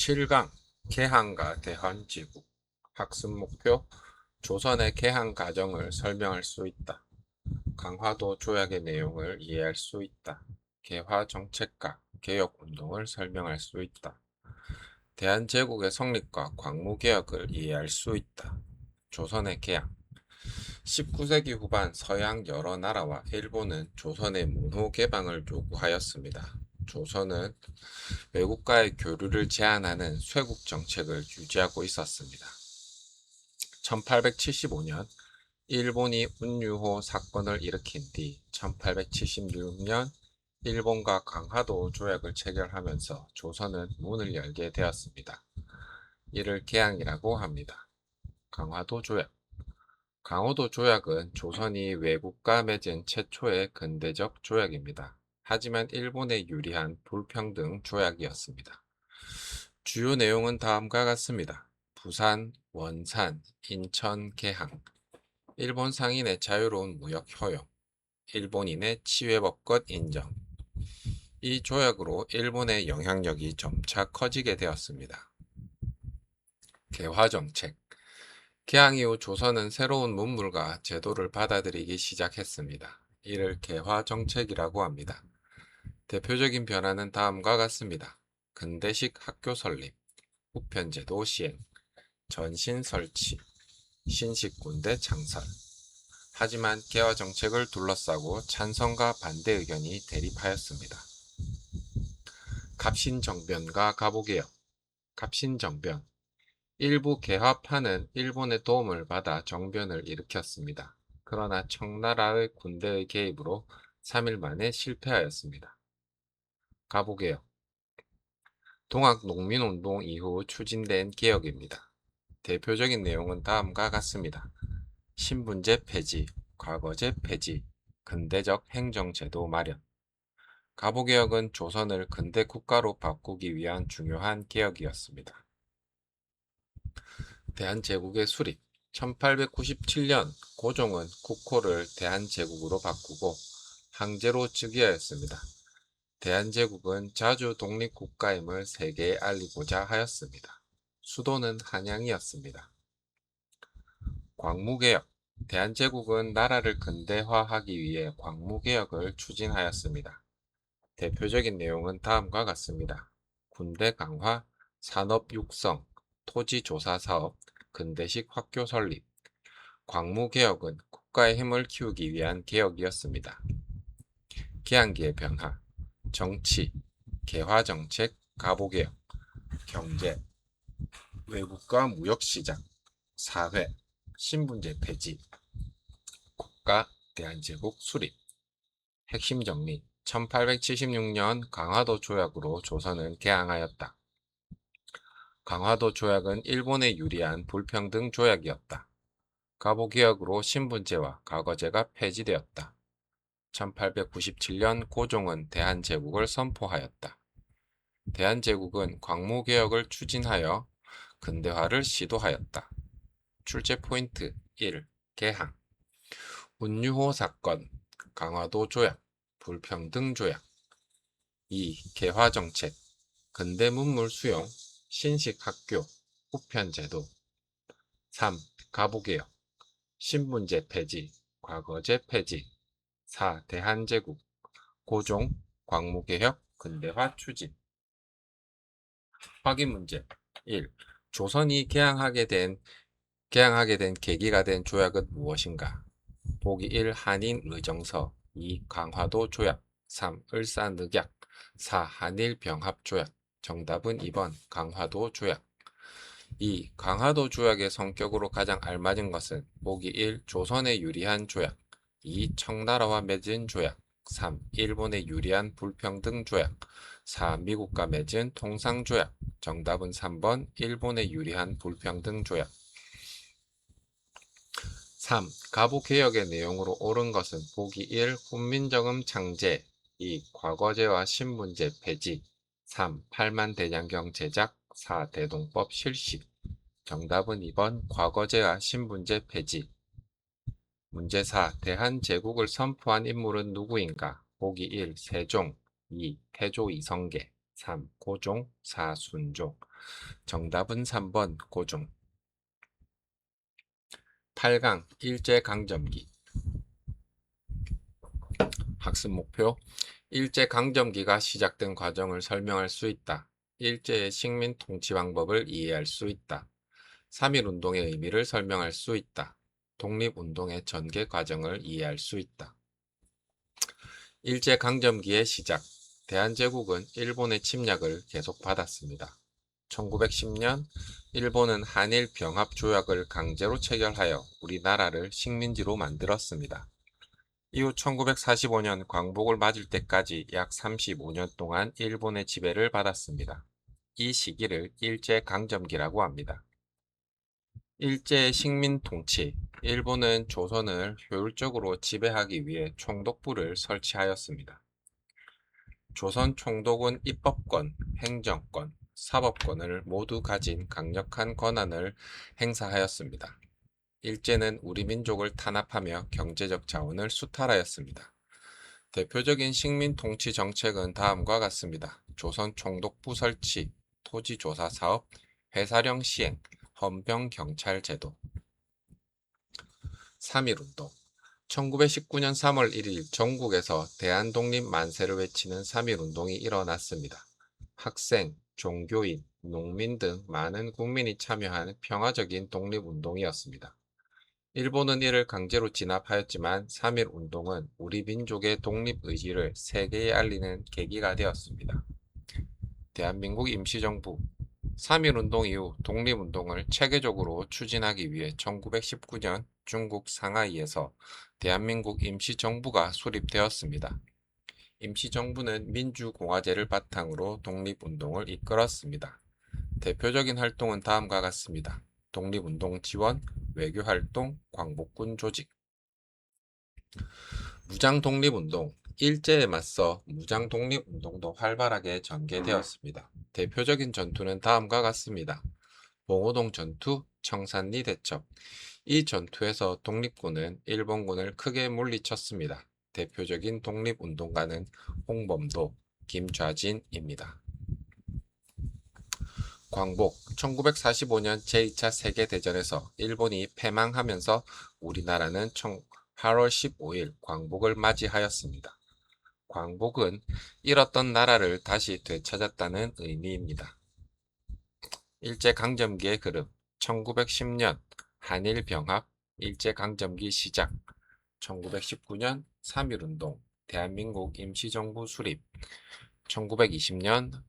7강 개항과 대한제국 학습 목표 조선의 개항 과정을 설명할 수 있다. 강화도 조약의 내용을 이해할 수 있다. 개화 정책과 개혁 운동을 설명할 수 있다. 대한제국의 성립과 광무개혁을 이해할 수 있다. 조선의 개항 19세기 후반 서양 여러 나라와 일본은 조선의 문호 개방을 요구하였습니다. 조선은 외국과의 교류를 제한하는 쇄국 정책을 유지하고 있었습니다. 1875년 일본이 운유호 사건을 일으킨 뒤 1876년 일본과 강화도 조약을 체결하면서 조선은 문을 열게 되었습니다. 이를 개항이라고 합니다. 강화도 조약 강화도 조약은 조선이 외국과 맺은 최초의 근대적 조약입니다. 하지만 일본에 유리한 불평등 조약이었습니다. 주요 내용은 다음과 같습니다. 부산, 원산, 인천 개항, 일본 상인의 자유로운 무역 허용, 일본인의 치외법권 인정. 이 조약으로 일본의 영향력이 점차 커지게 되었습니다. 개화정책 개항 이후 조선은 새로운 문물과 제도를 받아들이기 시작했습니다. 이를 개화정책이라고 합니다. 대표적인 변화는 다음과 같습니다. 근대식 학교 설립, 우편제도 시행, 전신 설치, 신식 군대 창설. 하지만 개화 정책을 둘러싸고 찬성과 반대 의견이 대립하였습니다. 갑신정변과 갑오개혁 갑신정변 일부 개화파는 일본의 도움을 받아 정변을 일으켰습니다. 그러나 청나라의 군대의 개입으로 3일 만에 실패하였습니다. 갑오개혁 동학농민운동 이후 추진된 개혁입니다. 대표적인 내용은 다음과 같습니다. 신분제 폐지, 과거제 폐지, 근대적 행정제도 마련. 갑오개혁은 조선을 근대 국가로 바꾸기 위한 중요한 개혁이었습니다. 대한제국의 수립 1897년 고종은 국호를 대한제국으로 바꾸고 항제로 즉위하였습니다. 대한제국은 자주 독립국가임을 세계에 알리고자 하였습니다. 수도는 한양이었습니다. 광무개혁 대한제국은 나라를 근대화하기 위해 광무개혁을 추진하였습니다. 대표적인 내용은 다음과 같습니다. 군대 강화, 산업 육성, 토지 조사 사업, 근대식 학교 설립. 광무개혁은 국가의 힘을 키우기 위한 개혁이었습니다. 개항기의 변화, 정치, 개화정책, 갑오개혁, 경제, 외국과 무역시장, 사회, 신분제 폐지, 국가, 대한제국 수립. 핵심 정리 1876년 강화도 조약으로 조선은 개항하였다. 강화도 조약은 일본에 유리한 불평등 조약이었다. 갑오개혁으로 신분제와 과거제가 폐지되었다. 1897년 고종은 대한제국을 선포하였다. 대한제국은 광무개혁을 추진하여 근대화를 시도하였다. 출제 포인트 1. 개항 운유호 사건, 강화도 조약, 불평등 조약 2. 개화정책, 근대 문물 수용, 신식 학교, 우편제도 3. 갑오개혁, 신분제 폐지, 과거제 폐지 4. 대한제국, 고종, 광무개혁, 근대화 추진 확인 문제 1. 조선이 개항하게 된 계기가 된 조약은 무엇인가? 보기 1. 한인 의정서 2. 강화도 조약 3. 을사늑약 4. 한일 병합 조약 정답은 2번 강화도 조약 2. 강화도 조약의 성격으로 가장 알맞은 것은 보기 1. 조선에 유리한 조약 2. 청나라와 맺은 조약 3. 일본에 유리한 불평등 조약 4. 미국과 맺은 통상조약 정답은 3번 일본에 유리한 불평등 조약 3. 갑오개혁의 내용으로 옳은 것은 보기 1. 훈민정음 창제 2. 과거제와 신분제 폐지 3. 팔만대장경 제작 4. 대동법 실시 정답은 2번 과거제와 신분제 폐지 문제 4. 대한제국을 선포한 인물은 누구인가? 보기 1. 세종 2. 태조 이성계 3. 고종 4. 순종. 정답은 3번 고종. 8강 일제강점기. 학습 목표. 일제강점기가 시작된 과정을 설명할 수 있다. 일제의 식민 통치 방법을 이해할 수 있다. 3.1운동의 의미를 설명할 수 있다. 독립운동의 전개 과정을 이해할 수 있다. 일제강점기의 시작. 대한제국은 일본의 침략을 계속받았습니다. 1910년 일본은 한일병합조약을 강제로 체결하여 우리나라를 식민지로 만들었습니다. 이후 1945년 광복을 맞을 때까지 약 35년 동안 일본의 지배를 받았습니다. 이 시기를 일제강점기라고 합니다. 일제의 식민 통치. 일본은 조선을 효율적으로 지배하기 위해 총독부를 설치하였습니다. 조선 총독은 입법권, 행정권, 사법권을 모두 가진 강력한 권한을 행사하였습니다. 일제는 우리 민족을 탄압하며 경제적 자원을 수탈하였습니다. 대표적인 식민 통치 정책은 다음과 같습니다. 조선 총독부 설치, 토지조사 사업, 회사령 시행, 헌병경찰 제도. 3.1운동. 1919년 3월 1일 전국에서 대한독립 만세를 외치는 3.1운동이 일어났습니다. 학생, 종교인, 농민 등 많은 국민이 참여한 평화적인 독립운동이었습니다. 일본은 이를 강제로 진압하였지만 3.1운동은 우리 민족의 독립의지를 세계에 알리는 계기가 되었습니다. 대한민국 임시정부. 3.1운동 이후 독립운동을 체계적으로 추진하기 위해 1919년 중국 상하이에서 대한민국 임시정부가 수립되었습니다. 임시정부는 민주공화제를 바탕으로 독립운동을 이끌었습니다. 대표적인 활동은 다음과 같습니다. 독립운동 지원, 외교활동, 광복군 조직. 무장독립운동. 일제에 맞서 무장독립운동도 활발하게 전개되었습니다. 대표적인 전투는 다음과 같습니다. 봉오동 전투, 청산리 대첩. 이 전투에서 독립군은 일본군을 크게 물리쳤습니다. 대표적인 독립운동가는 홍범도, 김좌진입니다. 광복. 1945년 제2차 세계대전에서 일본이 패망하면서 우리나라는 8월 15일 광복을 맞이하였습니다. 광복은 잃었던 나라를 다시 되찾았다는 의미입니다. 일제강점기의 그름. 1910년 한일병합, 일제강점기 시작. 1919년 3.1운동, 대한민국 임시정부 수립. 1920년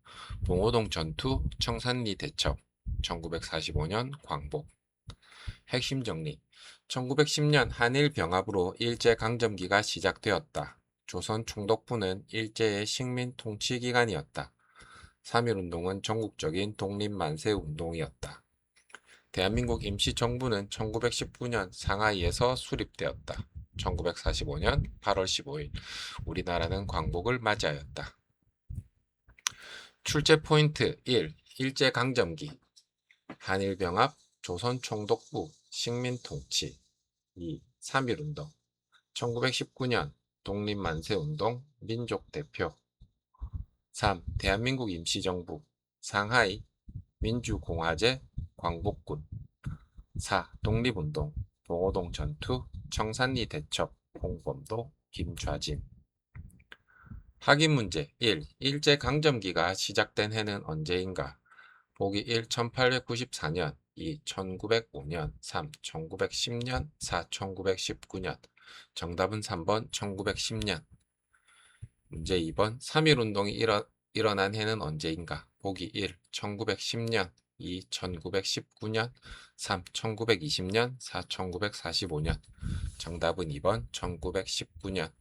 봉오동 전투, 청산리 대첩. 1945년 광복. 핵심 정리. 1910년 한일병합으로 일제강점기가 시작되었다. 조선 총독부는 일제의 식민 통치기관이었다. 3.1운동은 전국적인 독립만세운동이었다. 대한민국 임시정부는 1919년 상하이에서 수립되었다. 1945년 8월 15일 우리나라는 광복을 맞이하였다. 출제 포인트 1. 일제강점기. 한일병합, 조선총독부, 식민통치. 2. 3.1운동. 1919년 독립만세운동, 민족대표. 3. 대한민국 임시정부, 상하이, 민주공화제, 광복군. 4. 독립운동, 봉오동 전투, 청산리 대첩, 홍범도, 김좌진. 확인 문제 1. 일제강점기가 시작된 해는 언제인가? 보기 1. 1894년, 2. 1905년, 3. 1910년, 4. 1919년. 정답은 3번 1910년. 문제 2번 3.1운동이 일어난 해는 언제인가? 보기 1. 1910년, 2. 1919년, 3. 1920년, 4. 1945년. 정답은 2번 1919년.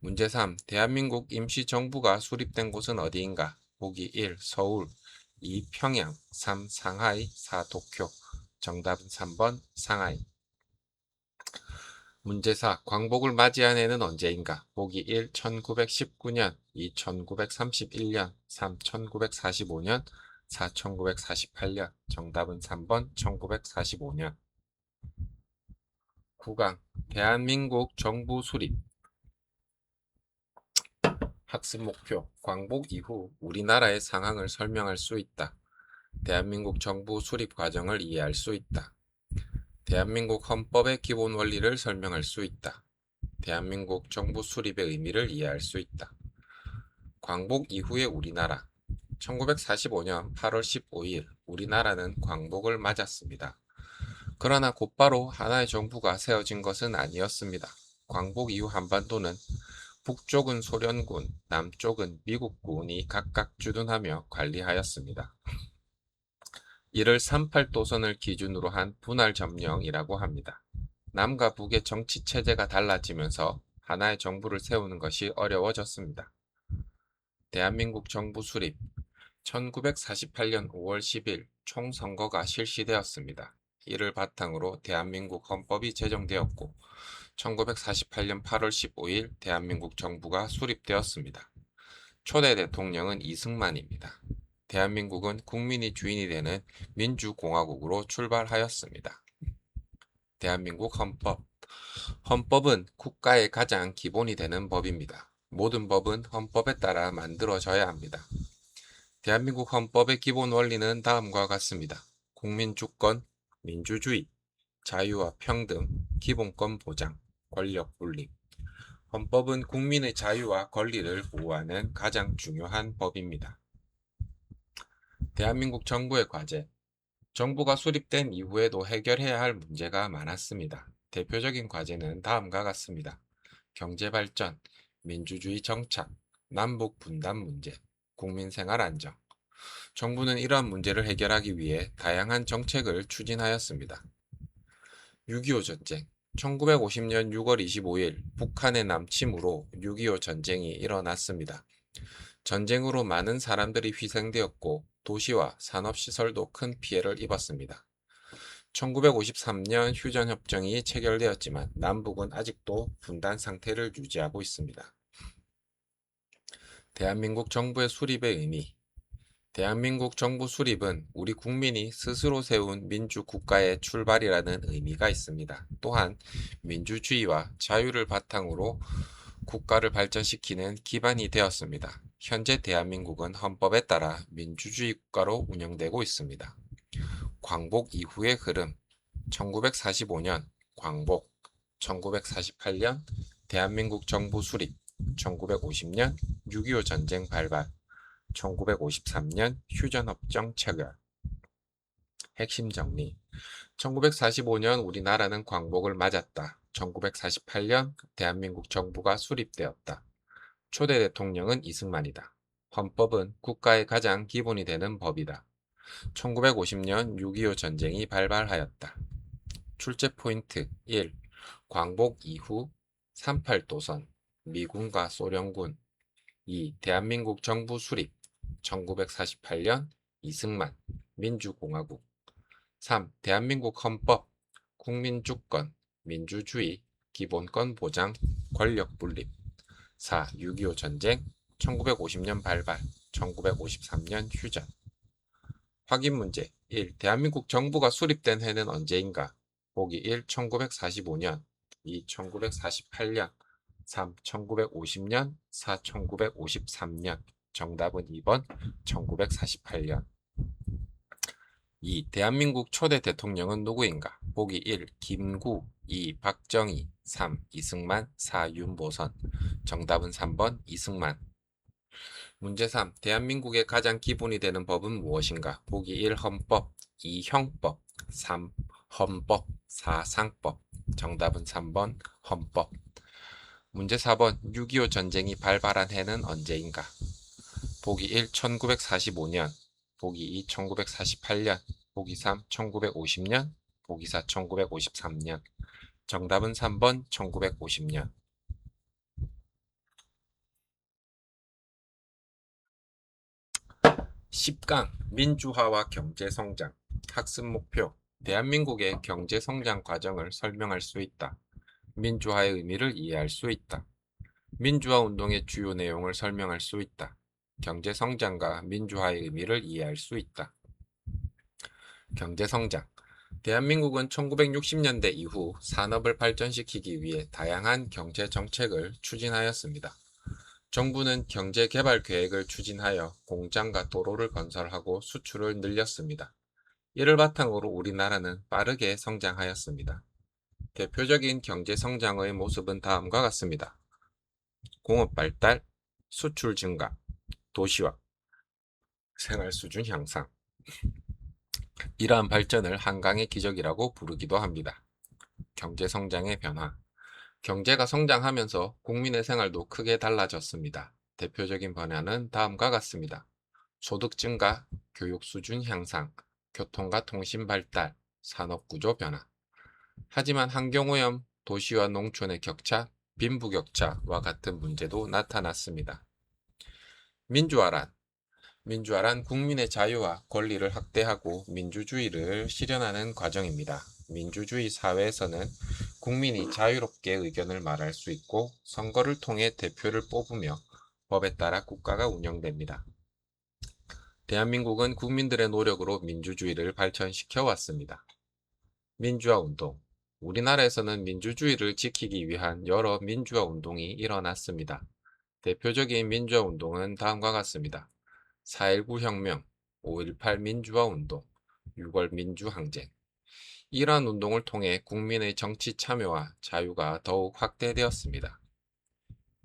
문제 3. 대한민국 임시정부가 수립된 곳은 어디인가? 보기 1. 서울, 2. 평양, 3. 상하이, 4. 도쿄. 정답은 3번 상하이. 문제 4. 광복을 맞이한 해는 언제인가? 보기 1. 1919년, 2. 1931년, 3. 1945년, 4. 1948년. 정답은 3번 1945년. 9강 대한민국 정부 수립. 학습 목표, 광복 이후 우리나라의 상황을 설명할 수 있다. 대한민국 정부 수립 과정을 이해할 수 있다. 대한민국 헌법의 기본 원리를 설명할 수 있다. 대한민국 정부 수립의 의미를 이해할 수 있다. 광복 이후의 우리나라. 1945년 8월 15일 우리나라는 광복을 맞았습니다. 그러나 곧바로 하나의 정부가 세워진 것은 아니었습니다. 광복 이후 한반도는 북쪽은 소련군, 남쪽은 미국군이 각각 주둔하며 관리하였습니다. 이를 38도선을 기준으로 한 분할점령이라고 합니다. 남과 북의 정치 체제가 달라지면서 하나의 정부를 세우는 것이 어려워졌습니다. 대한민국 정부 수립 1948년 5월 10일 총선거가 실시되었습니다. 이를 바탕으로 대한민국 헌법이 제정되었고 1948년 8월 15일 대한민국 정부가 수립되었습니다. 초대 대통령은 이승만입니다. 대한민국은 국민이 주인이 되는 민주공화국으로 출발하였습니다. 대한민국 헌법. 헌법은 국가의 가장 기본이 되는 법입니다. 모든 법은 헌법에 따라 만들어져야 합니다. 대한민국 헌법의 기본 원리는 다음과 같습니다. 국민주권, 민주주의, 자유와 평등, 기본권 보장, 권력 분립. 헌법은 국민의 자유와 권리를 보호하는 가장 중요한 법입니다. 대한민국 정부의 과제. 정부가 수립된 이후에도 해결해야 할 문제가 많았습니다. 대표적인 과제는 다음과 같습니다. 경제발전, 민주주의 정착, 남북 분단 문제, 국민생활 안정. 정부는 이러한 문제를 해결하기 위해 다양한 정책을 추진하였습니다. 6.25 전쟁. 1950년 6월 25일 북한의 남침으로 6.25 전쟁이 일어났습니다. 전쟁으로 많은 사람들이 희생되었고 도시와 산업시설도 큰 피해를 입었습니다. 1953년 휴전협정이 체결되었지만 남북은 아직도 분단 상태를 유지하고 있습니다. 대한민국 정부의 수립의 의미. 대한민국 정부 수립은 우리 국민이 스스로 세운 민주국가의 출발이라는 의미가 있습니다. 또한 민주주의와 자유를 바탕으로 국가를 발전시키는 기반이 되었습니다. 현재 대한민국은 헌법에 따라 민주주의 국가로 운영되고 있습니다. 광복 이후의 흐름. 1945년 광복, 1948년 대한민국 정부 수립, 1950년 6.25 전쟁 발발, 1953년 휴전협정 체결. 핵심 정리. 1945년 우리나라는 광복을 맞았다. 1948년 대한민국 정부가 수립되었다. 초대 대통령은 이승만이다. 헌법은 국가의 가장 기본이 되는 법이다. 1950년 6.25 전쟁이 발발하였다. 출제 포인트 1. 광복 이후 38도선, 미군과 소련군. 2. 대한민국 정부 수립 1948년 이승만, 민주공화국. 3. 대한민국 헌법, 국민주권, 민주주의, 기본권 보장, 권력 분립. 4. 6.25 전쟁, 1950년 발발, 1953년 휴전. 확인 문제 1. 대한민국 정부가 수립된 해는 언제인가? 보기 1. 1945년 2. 1948년 3. 1950년 4. 1953년 정답은 2번 1948년 2. 대한민국 초대 대통령은 누구인가? 보기 1. 김구 2. 박정희 3. 이승만 4. 윤보선 정답은 3번 이승만 문제 3. 대한민국의 가장 기본이 되는 법은 무엇인가? 보기 1. 헌법 2. 형법 3. 헌법 4. 상법 정답은 3번 헌법 문제 4번 6.25 전쟁이 발발한 해는 언제인가? 보기 1. 1945년 보기 2. 1948년 보기 3. 1950년 보기 4. 1953년 정답은 3번 1950년 10강 민주화와 경제성장 학습 목표 대한민국의 경제성장 과정을 설명할 수 있다. 민주화의 의미를 이해할 수 있다. 민주화 운동의 주요 내용을 설명할 수 있다. 경제성장과 민주화의 의미를 이해할 수 있다. 경제성장 대한민국은 1960년대 이후 산업을 발전시키기 위해 다양한 경제 정책을 추진하였습니다. 정부는 경제개발 계획을 추진하여 공장과 도로를 건설하고 수출을 늘렸습니다. 이를 바탕으로 우리나라는 빠르게 성장하였습니다. 대표적인 경제 성장의 모습은 다음과 같습니다. 공업 발달, 수출 증가, 도시화, 생활 수준 향상. 이러한 발전을 한강의 기적이라고 부르기도 합니다. 경제 성장의 변화. 경제가 성장하면서 국민의 생활도 크게 달라졌습니다. 대표적인 변화는 다음과 같습니다. 소득 증가, 교육 수준 향상, 교통과 통신 발달, 산업 구조 변화. 하지만 환경오염, 도시와 농촌의 격차, 빈부격차와 같은 문제도 나타났습니다. 민주화란 국민의 자유와 권리를 확대하고 민주주의를 실현하는 과정입니다. 민주주의 사회에서는 국민이 자유롭게 의견을 말할 수 있고 선거를 통해 대표를 뽑으며 법에 따라 국가가 운영됩니다. 대한민국은 국민들의 노력으로 민주주의를 발전시켜 왔습니다. 민주화 운동. 우리나라에서는 민주주의를 지키기 위한 여러 민주화 운동이 일어났습니다. 대표적인 민주화 운동은 다음과 같습니다. 4.19 혁명, 5.18 민주화 운동, 6월 민주항쟁. 이러한 운동을 통해 국민의 정치 참여와 자유가 더욱 확대되었습니다.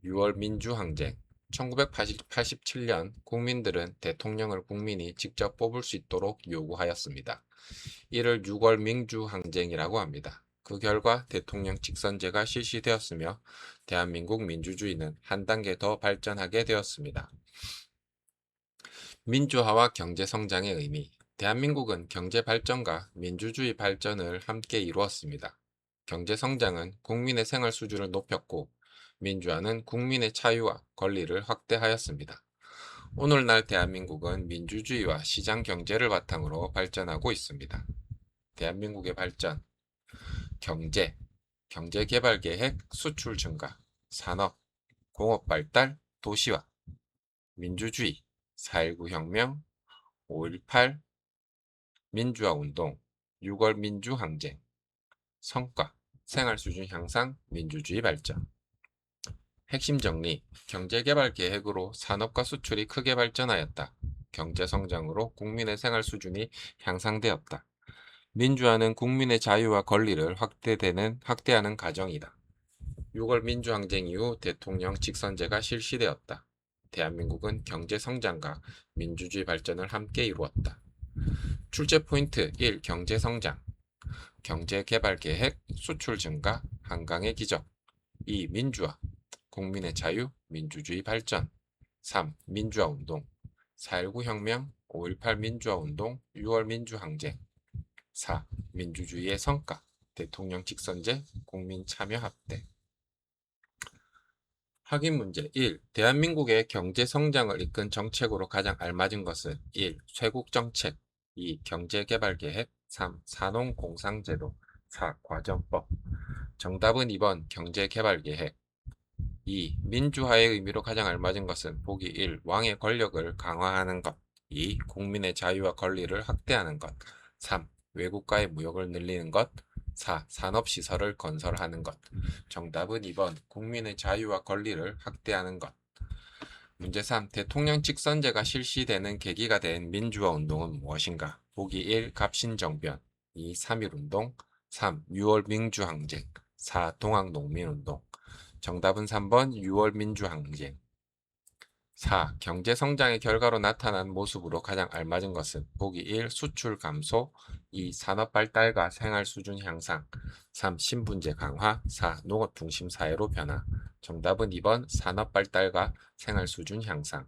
6월 민주항쟁. 1987년 국민들은 대통령을 국민이 직접 뽑을 수 있도록 요구하였습니다. 이를 6월 민주항쟁이라고 합니다. 그 결과 대통령 직선제가 실시되었으며 대한민국 민주주의는 한 단계 더 발전하게 되었습니다. 민주화와 경제 성장의 의미. 대한민국은 경제 발전과 민주주의 발전을 함께 이루었습니다. 경제 성장은 국민의 생활 수준을 높였고 민주화는 국민의 자유와 권리를 확대하였습니다. 오늘날 대한민국은 민주주의와 시장 경제를 바탕으로 발전하고 있습니다. 대한민국의 발전. 경제, 경제개발계획, 수출 증가, 산업, 공업 발달, 도시화, 민주주의, 4.19 혁명, 5.18 민주화 운동, 6월 민주항쟁. 성과, 생활수준 향상, 민주주의 발전. 핵심 정리, 경제개발 계획으로 산업과 수출이 크게 발전하였다. 경제성장으로 국민의 생활 수준이 향상되었다. 민주화는 국민의 자유와 권리를 확대하는 과정이다. 6월 민주항쟁 이후 대통령 직선제가 실시되었다. 대한민국은 경제성장과 민주주의 발전을 함께 이루었다. 출제 포인트 1. 경제성장. 경제개발계획, 수출 증가, 한강의 기적. 2. 민주화. 국민의 자유, 민주주의 발전. 3. 민주화운동. 4.19 혁명, 5.18 민주화운동, 6월 민주항쟁. 4. 민주주의의 성과. 대통령 직선제, 국민 참여 확대. 확인 문제 1. 대한민국의 경제 성장을 이끈 정책으로 가장 알맞은 것은 1. 쇄국정책, 2. 경제개발계획, 3. 산업공상제도, 4. 과정법. 정답은 2번 경제개발계획. 2. 민주화의 의미로 가장 알맞은 것은 보기 1. 왕의 권력을 강화하는 것, 2. 국민의 자유와 권리를 확대하는 것, 3. 외국과의 무역을 늘리는 것, 4. 산업시설을 건설하는 것. 정답은 2번 국민의 자유와 권리를 확대하는 것. 문제 3. 대통령 직선제가 실시되는 계기가 된 민주화 운동은 무엇인가? 보기 1. 갑신정변, 2. 3.1운동, 3. 6월 민주항쟁, 4. 동학농민운동. 정답은 3번 6월 민주항쟁. 4. 경제성장의 결과로 나타난 모습으로 가장 알맞은 것은 보기 1. 수출 감소, 2. 산업 발달과 생활 수준 향상, 3. 신분제 강화, 4. 농업 중심 사회로 변화. 정답은 2번 산업 발달과 생활 수준 향상.